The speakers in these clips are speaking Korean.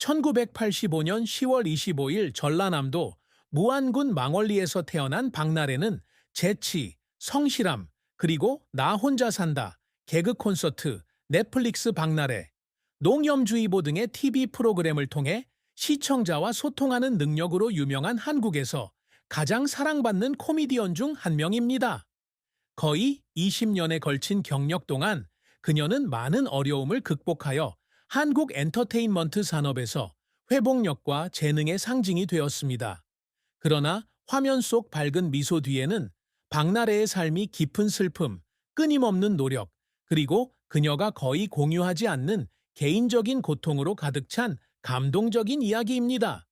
1985년 10월 25일 전라남도 무안군 망원리에서 태어난 박나래는 재치, 성실함, 그리고 나 혼자 산다, 개그 콘서트, 넷플릭스 박나래, 농염주의보 등의 TV 프로그램을 통해 시청자와 소통하는 능력으로 유명한 한국에서 가장 사랑받는 코미디언 중 한 명입니다. 거의 20년에 걸친 경력 동안 그녀는 많은 어려움을 극복하여 한국 엔터테인먼트 산업에서 회복력과 재능의 상징이 되었습니다. 그러나 화면 속 밝은 미소 뒤에는 박나래의 삶이 깊은 슬픔, 끊임없는 노력, 그리고 그녀가 거의 공유하지 않는 개인적인 고통으로 가득 찬 감동적인 이야기입니다.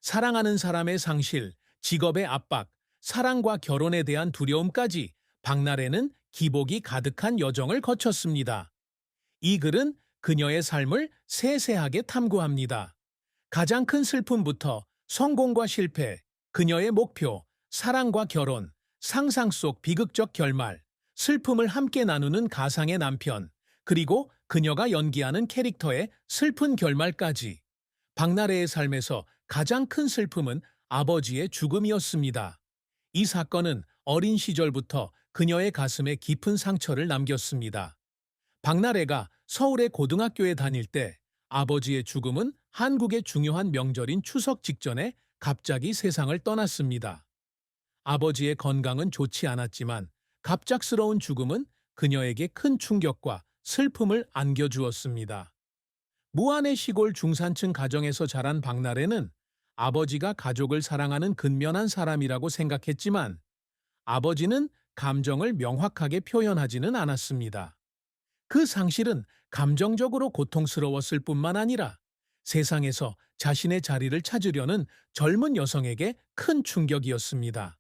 사랑하는 사람의 상실, 직업의 압박, 사랑과 결혼에 대한 두려움까지 박나래는 기복이 가득한 여정을 거쳤습니다. 이 글은 그녀의 삶을 세세하게 탐구합니다. 가장 큰 슬픔부터 성공과 실패, 그녀의 목표, 사랑과 결혼, 상상 속 비극적 결말, 슬픔을 함께 나누는 가상의 남편, 그리고 그녀가 연기하는 캐릭터의 슬픈 결말까지. 박나래의 삶에서 가장 큰 슬픔은 아버지의 죽음이었습니다. 이 사건은 어린 시절부터 그녀의 가슴에 깊은 상처를 남겼습니다. 박나래가 서울의 고등학교에 다닐 때 아버지의 죽음은 한국의 중요한 명절인 추석 직전에 갑자기 세상을 떠났습니다. 아버지의 건강은 좋지 않았지만 갑작스러운 죽음은 그녀에게 큰 충격과 슬픔을 안겨주었습니다. 무안의 시골 중산층 가정에서 자란 박나래는 아버지가 가족을 사랑하는 근면한 사람이라고 생각했지만 아버지는 감정을 명확하게 표현하지는 않았습니다. 그 상실은 감정적으로 고통스러웠을 뿐만 아니라 세상에서 자신의 자리를 찾으려는 젊은 여성에게 큰 충격이었습니다.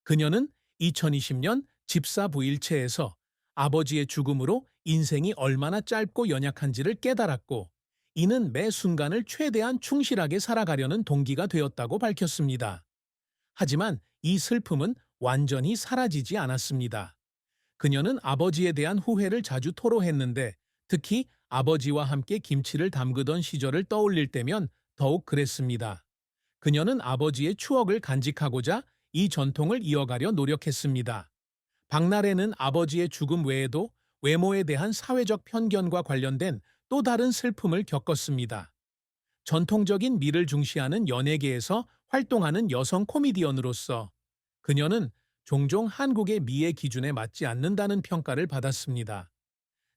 그녀는 2020년 집사부일체에서 아버지의 죽음으로 인생이 얼마나 짧고 연약한지를 깨달았고, 이는 매 순간을 최대한 충실하게 살아가려는 동기가 되었다고 밝혔습니다. 하지만 이 슬픔은 완전히 사라지지 않았습니다. 그녀는 아버지에 대한 후회를 자주 토로했는데, 특히 아버지와 함께 김치를 담그던 시절을 떠올릴 때면 더욱 그랬습니다. 그녀는 아버지의 추억을 간직하고자 이 전통을 이어가려 노력했습니다. 박나래는 아버지의 죽음 외에도 외모에 대한 사회적 편견과 관련된 또 다른 슬픔을 겪었습니다. 전통적인 미를 중시하는 연예계에서 활동하는 여성 코미디언으로서 그녀는 종종 한국의 미의 기준에 맞지 않는다는 평가를 받았습니다.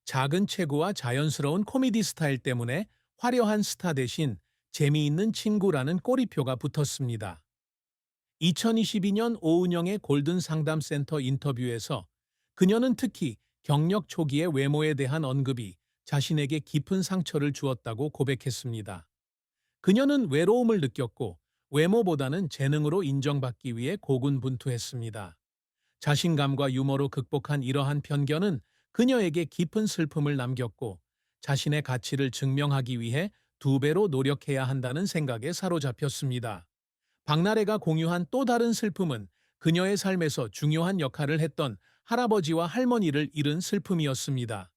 작은 체구와 자연스러운 코미디 스타일 때문에 화려한 스타 대신 재미있는 친구라는 꼬리표가 붙었습니다. 2022년 오은영의 골든 상담센터 인터뷰에서 그녀는 특히 경력 초기의 외모에 대한 언급이 자신에게 깊은 상처를 주었다고 고백했습니다. 그녀는 외로움을 느꼈고 외모보다는 재능으로 인정받기 위해 고군분투했습니다. 자신감과 유머로 극복한 이러한 편견은 그녀에게 깊은 슬픔을 남겼고 자신의 가치를 증명하기 위해 2배로 노력해야 한다는 생각에 사로잡혔습니다. 박나래가 공유한 또 다른 슬픔은 그녀의 삶에서 중요한 역할을 했던 할아버지와 할머니를 잃은 슬픔이었습니다.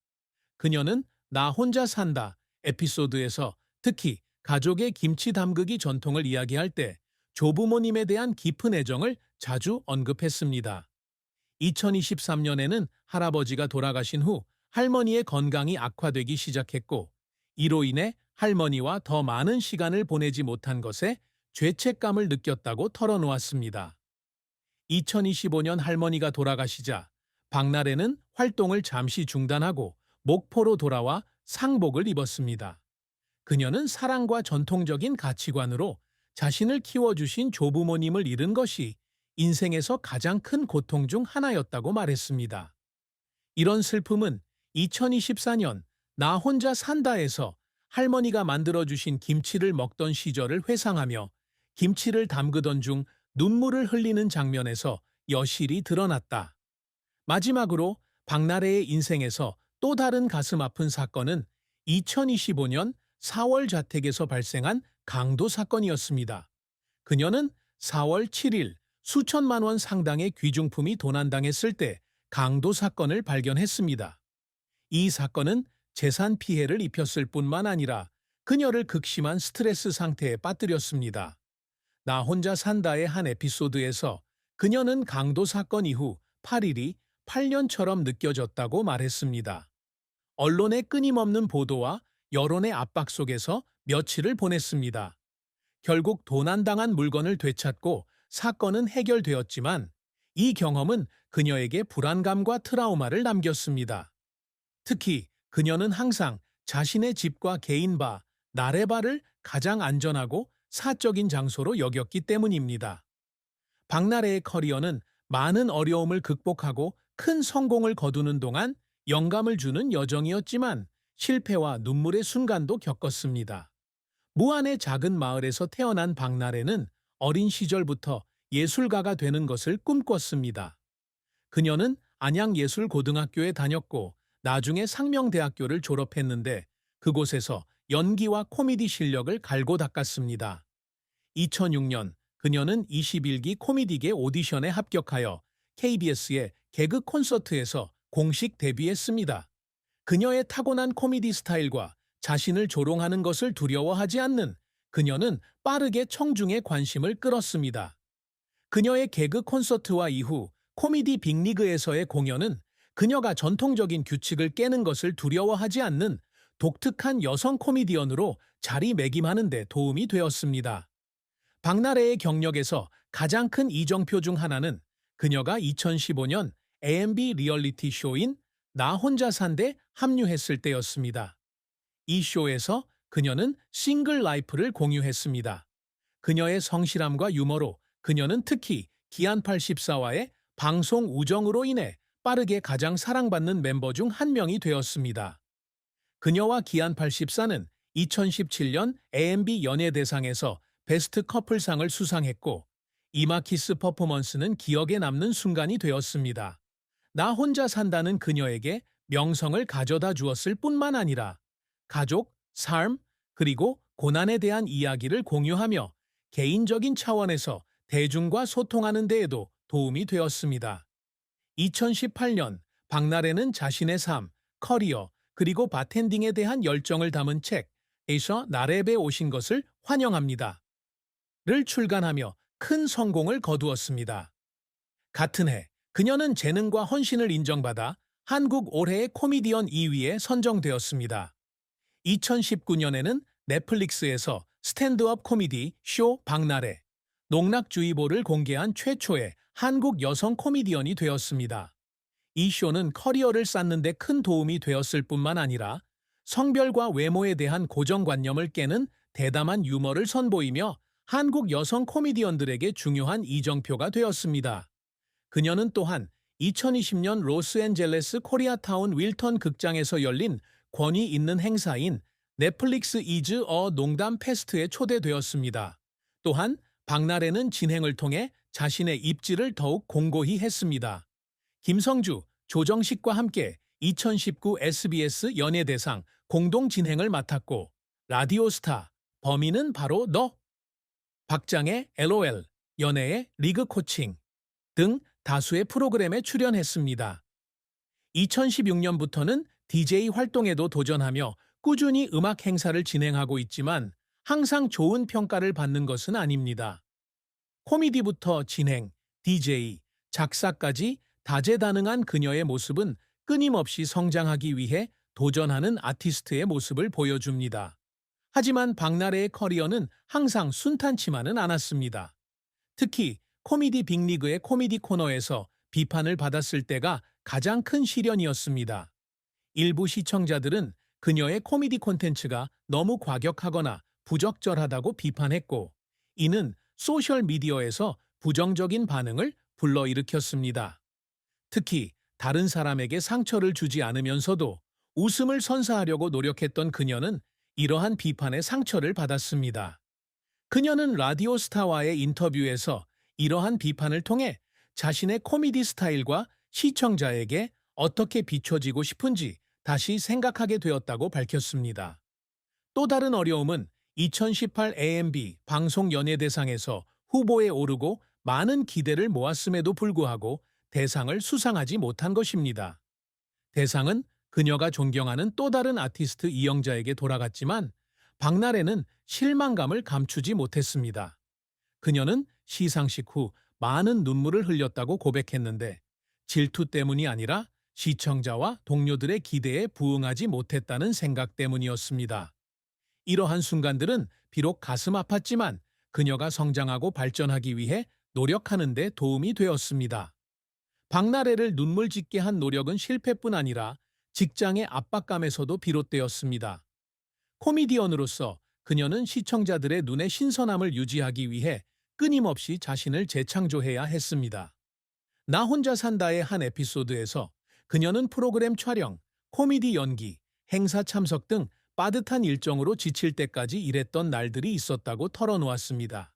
그녀는 나 혼자 산다 에피소드에서 특히 가족의 김치 담그기 전통을 이야기할 때 조부모님에 대한 깊은 애정을 자주 언급했습니다. 2023년에는 할아버지가 돌아가신 후 할머니의 건강이 악화되기 시작했고, 이로 인해 할머니와 더 많은 시간을 보내지 못한 것에 죄책감을 느꼈다고 털어놓았습니다. 2025년 할머니가 돌아가시자 박나래는 활동을 잠시 중단하고 목포로 돌아와 상복을 입었습니다. 그녀는 사랑과 전통적인 가치관으로 자신을 키워주신 조부모님을 잃은 것이 인생에서 가장 큰 고통 중 하나였다고 말했습니다. 이런 슬픔은 2024년 나 혼자 산다에서 할머니가 만들어주신 김치를 먹던 시절을 회상하며 김치를 담그던 중 눈물을 흘리는 장면에서 여실히 드러났다. 마지막으로 박나래의 인생에서 또 다른 가슴 아픈 사건은 2025년 4월 자택에서 발생한 강도 사건이었습니다. 그녀는 4월 7일 수천만 원 상당의 귀중품이 도난당했을 때 강도 사건을 발견했습니다. 이 사건은 재산 피해를 입혔을 뿐만 아니라 그녀를 극심한 스트레스 상태에 빠뜨렸습니다. 나 혼자 산다의 한 에피소드에서 그녀는 강도 사건 이후 8일이 8년처럼 느껴졌다고 말했습니다. 언론의 끊임없는 보도와 여론의 압박 속에서 며칠을 보냈습니다. 결국 도난당한 물건을 되찾고 사건은 해결되었지만 이 경험은 그녀에게 불안감과 트라우마를 남겼습니다. 특히 그녀는 항상 자신의 집과 개인 바, 나레바를 가장 안전하고 사적인 장소로 여겼기 때문입니다. 박나래의 커리어는 많은 어려움을 극복하고 큰 성공을 거두는 동안 영감을 주는 여정이었지만 실패와 눈물의 순간도 겪었습니다. 무안의 작은 마을에서 태어난 박나래는 어린 시절부터 예술가가 되는 것을 꿈꿨습니다. 그녀는 안양예술고등학교에 다녔고 나중에 상명대학교를 졸업했는데 그곳에서 연기와 코미디 실력을 갈고 닦았습니다. 2006년 그녀는 21기 코미디계 오디션에 합격하여 KBS의 개그 콘서트에서 공식 데뷔했습니다. 그녀의 타고난 코미디 스타일과 자신을 조롱하는 것을 두려워하지 않는 그녀는 빠르게 청중의 관심을 끌었습니다. 그녀의 개그 콘서트와 이후 코미디 빅리그에서의 공연은 그녀가 전통적인 규칙을 깨는 것을 두려워하지 않는 독특한 여성 코미디언으로 자리매김하는 데 도움이 되었습니다. 박나래의 경력에서 가장 큰 이정표 중 하나는 그녀가 2015년 AMB 리얼리티 쇼인 나 혼자 산데 합류했을 때였습니다. 이 쇼에서 그녀는 싱글 라이프를 공유했습니다. 그녀의 성실함과 유머로 그녀는 특히 기안84와의 방송 우정으로 인해 빠르게 가장 사랑받는 멤버 중 한 명이 되었습니다. 그녀와 기안84는 2017년 AMB 연예대상에서 베스트 커플상을 수상했고 이마키스 퍼포먼스는 기억에 남는 순간이 되었습니다. 나 혼자 산다는 그녀에게 명성을 가져다 주었을 뿐만 아니라 가족, 삶, 그리고 고난에 대한 이야기를 공유하며 개인적인 차원에서 대중과 소통하는 데에도 도움이 되었습니다. 2018년 박나래는 자신의 삶, 커리어, 그리고 바텐딩에 대한 열정을 담은 책 에이셔 나랩에 오신 것을 환영합니다. 를 출간하며 큰 성공을 거두었습니다. 같은 해 그녀는 재능과 헌신을 인정받아 한국 올해의 코미디언 2위에 선정되었습니다. 2019년에는 넷플릭스에서 스탠드업 코미디 쇼 박나래, 농락주의보를 공개한 최초의 한국 여성 코미디언이 되었습니다. 이 쇼는 커리어를 쌓는 데 큰 도움이 되었을 뿐만 아니라 성별과 외모에 대한 고정관념을 깨는 대담한 유머를 선보이며 한국 여성 코미디언들에게 중요한 이정표가 되었습니다. 그녀는 또한 2020년 로스앤젤레스 코리아타운 윌턴 극장에서 열린 권위 있는 행사인 넷플릭스 이즈 어 농담 페스트에 초대되었습니다. 또한 박나래는 진행을 통해 자신의 입지를 더욱 공고히 했습니다. 김성주, 조정식과 함께 2019 SBS 연예대상 공동 진행을 맡았고 라디오스타, 범인은 바로 너, 박장의 LOL, 연애의 리그 코칭 등 다수의 프로그램에 출연했습니다. 2016년부터는 DJ 활동에도 도전하며 꾸준히 음악 행사를 진행하고 있지만 항상 좋은 평가를 받는 것은 아닙니다. 코미디부터 진행, DJ, 작사까지 다재다능한 그녀의 모습은 끊임없이 성장하기 위해 도전하는 아티스트의 모습을 보여줍니다. 하지만 박나래의 커리어는 항상 순탄치만은 않았습니다. 특히 코미디 빅리그의 코미디 코너에서 비판을 받았을 때가 가장 큰 시련이었습니다. 일부 시청자들은 그녀의 코미디 콘텐츠가 너무 과격하거나 부적절하다고 비판했고, 이는 소셜미디어에서 부정적인 반응을 불러일으켰습니다. 특히 다른 사람에게 상처를 주지 않으면서도 웃음을 선사하려고 노력했던 그녀는 이러한 비판에 상처를 받았습니다. 그녀는 라디오스타와의 인터뷰에서 이러한 비판을 통해 자신의 코미디 스타일과 시청자에게 어떻게 비춰지고 싶은지 다시 생각하게 되었다고 밝혔습니다. 또 다른 어려움은 2018 AMB 방송연예대상에서 후보에 오르고 많은 기대를 모았음에도 불구하고 대상을 수상하지 못한 것입니다. 대상은 그녀가 존경하는 또 다른 아티스트 이영자에게 돌아갔지만 박나래는 실망감을 감추지 못했습니다. 그녀는 시상식 후 많은 눈물을 흘렸다고 고백했는데 질투 때문이 아니라 시청자와 동료들의 기대에 부응하지 못했다는 생각 때문이었습니다. 이러한 순간들은 비록 가슴 아팠지만 그녀가 성장하고 발전하기 위해 노력하는 데 도움이 되었습니다. 박나래를 눈물 짓게 한 노력은 실패뿐 아니라 직장의 압박감에서도 비롯되었습니다. 코미디언으로서 그녀는 시청자들의 눈에 신선함을 유지하기 위해 끊임없이 자신을 재창조해야 했습니다. 나 혼자 산다의 한 에피소드에서 그녀는 프로그램 촬영, 코미디 연기, 행사 참석 등 빠듯한 일정으로 지칠 때까지 일했던 날들이 있었다고 털어놓았습니다.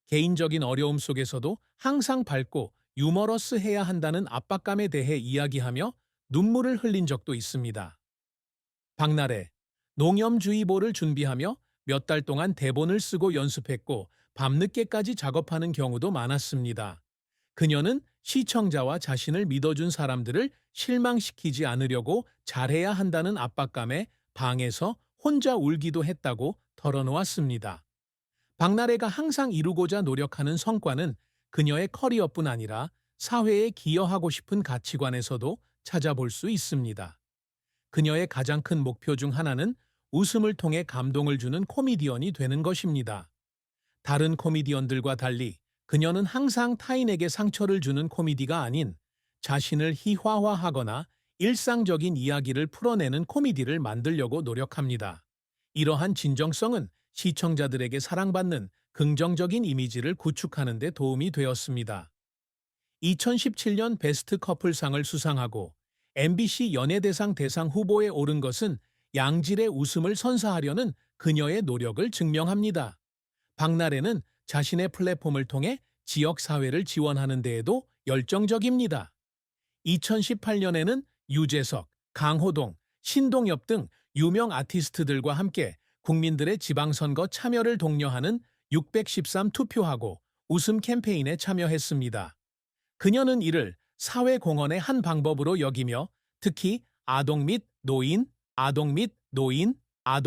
개인적인 어려움 속에서도 항상 밝고 유머러스해야 한다는 압박감에 대해 이야기하며 눈물을 흘린 적도 있습니다. 박나래, 농염주의보를 준비하며 몇 달 동안 대본을 쓰고 연습했고 밤늦게까지 작업하는 경우도 많았습니다. 그녀는 시청자와 자신을 믿어준 사람들을 실망시키지 않으려고 잘해야 한다는 압박감에 방에서 혼자 울기도 했다고 털어놓았습니다. 박나래가 항상 이루고자 노력하는 성과는 그녀의 커리어뿐 아니라 사회에 기여하고 싶은 가치관에서도 찾아볼 수 있습니다. 그녀의 가장 큰 목표 중 하나는 웃음을 통해 감동을 주는 코미디언이 되는 것입니다. 다른 코미디언들과 달리 그녀는 항상 타인에게 상처를 주는 코미디가 아닌 자신을 희화화하거나 일상적인 이야기를 풀어내는 코미디를 만들려고 노력합니다. 이러한 진정성은 시청자들에게 사랑받는 긍정적인 이미지를 구축하는 데 도움이 되었습니다. 2017년 베스트 커플상을 수상하고 MBC 연예대상 대상 후보에 오른 것은 양질의 웃음을 선사하려는 그녀의 노력을 증명합니다. 박나래는 자신의 플랫폼을 통해 지역사회를 지원하는 데에도 열정적입니다. 2018년에는 유재석, 강호동, 신동엽 등 유명 아티스트들과 함께 국민들의 지방선거 참여를 독려하는 613 투표하고 웃음 캠페인에 참여했습니다. 그녀는 이를 사회공헌의 한 방법으로 여기며 특히 아동 및 노인